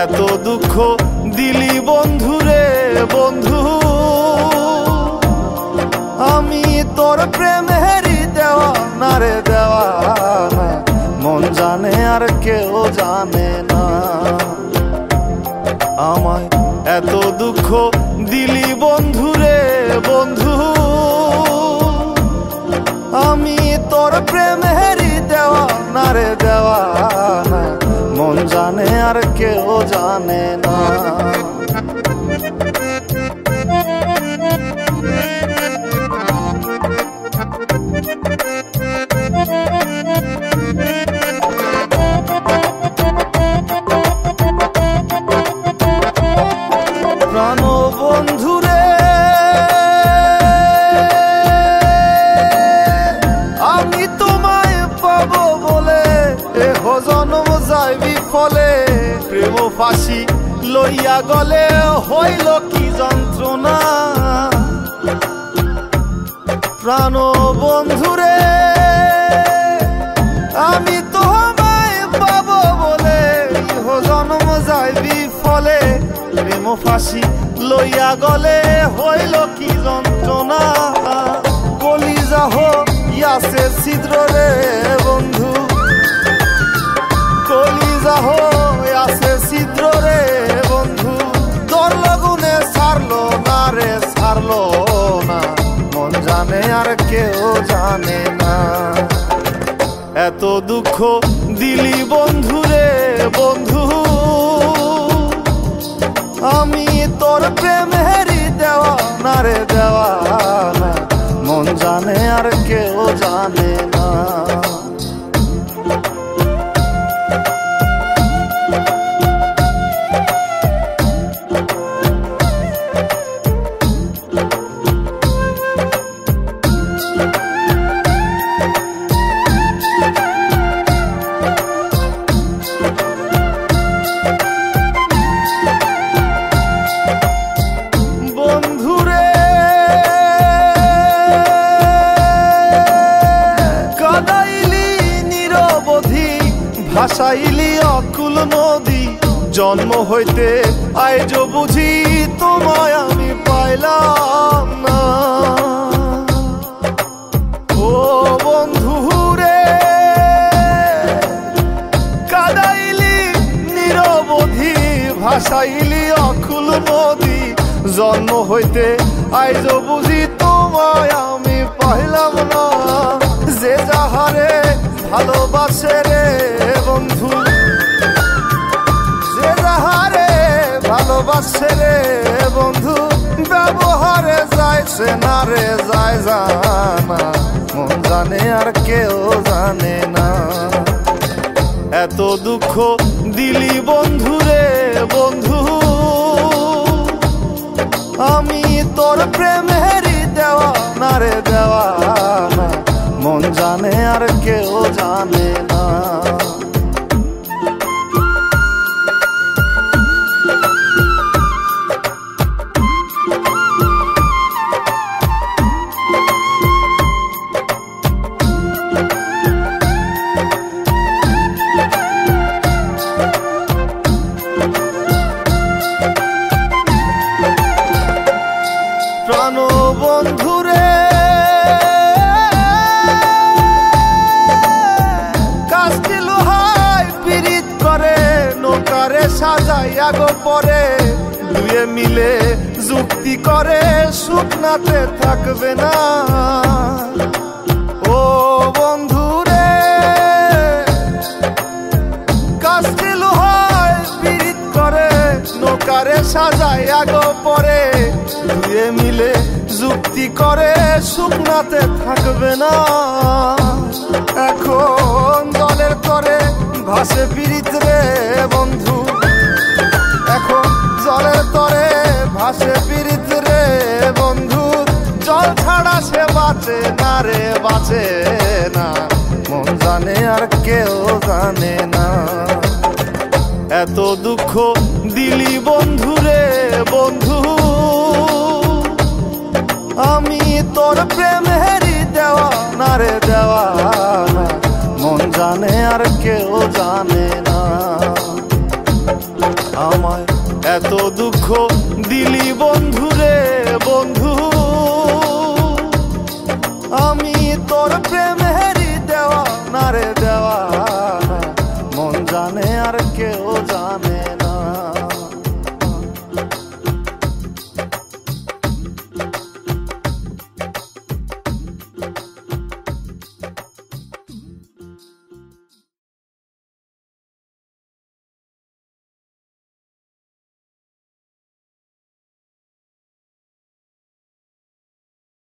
এত দুঃখ দিলি বন্ধুরে বন্ধু, আমি তোর প্রেমেরই দেওয়ানা রে দেওয়ানা, মন জানে আর কেউ জানে না। আমায় এত দুঃখ দিলি বন্ধুরে বন্ধু, আমি তোর প্রেমেরই দেওয়ানা রে দেওয়ানা, মন জানে আর কেউ জানে না। প্রাণ বন্ধুরে আমি তোমায় পাবো বলে এহ জন্ম যায় বিফলে, প্রেম ফাঁসি লইয়া গলে হইল কি যন্ত্রণা। প্রাণ বন্ধুরে আমি তোমায় পাবো বলে এহ জন্ম যায় বিফলে, প্রেম ফাঁসি লইয়া গলে হইল কি যন্ত্রণা। কলিজা হইয়াছে ছিদ্র রে বন্ধু, কলিজা হইয়াছে ছিদ্র রে বন্ধু, তোর লগুনে ছাড়লো না রে ছাড়লো না, মন জানে আর কেউ জানে না। এত দুঃখ দিলি বন্ধুরে বন্ধু, আমি তোর প্রেমেরই দেওয়ানা রে দেওয়ানা, মন জানে আর কেউ জানে না। ভাসাইলি অকুল নদী, জন্ম হইতে আইজ বুঝি তোমায় আমি পাইলাম না। ও বন্ধু রে কাদাইলি নিরবধি, ভাসাইলি অকুল নদী, জন্ম হইতে আইজ বুঝি তোমায় আমি পাইলাম না। যে যাহারে ভালোবাসে রে বন্ধু, যে যাহারে ভালোবাসে রে বন্ধু, ব্যবহারে যাইছে না রে যায় জানা, মন জানে আর কেউ জানে না। এত দুঃখ দিলি বন্ধুরে বন্ধু, আমি তোর প্রেমেরই দেওয়ানা রে দেওয়ানা, মন জানে আর কেউ জানে না। প্রাণ বন্ধুরে কাস্তি লোহায় পিরিত করে, নৌকারে সাজাইয়া গো পরে, দুয়ে মিলে যুক্তি করে শুকনাতে থাকবে না। ও বন্ধুরে কাস্তি লোহায় পিরিত করে, নৌকারে সাজাইয়া গো পরে, দুয়ে মিলে যুক্তি করে শুকনাতে থাকবে না। এখন জলের তরে ভাসে পীড়িত রে বন্ধু, এখন জলের তরে ভাসে পীড়িত রে বন্ধু। জল ছাড়া সে বাঁচে না রে, বাঁচে না, মন জানে আর কেউ জানে না। এত দুঃখ দিলি বন্ধু রে বন্ধু, আমি তোর প্রেমেরই দেওয়ানা রে দেওয়ানা, মন জানে আর কেউ জানে না। আমায় এত দুঃখ দিলি বন্ধু রে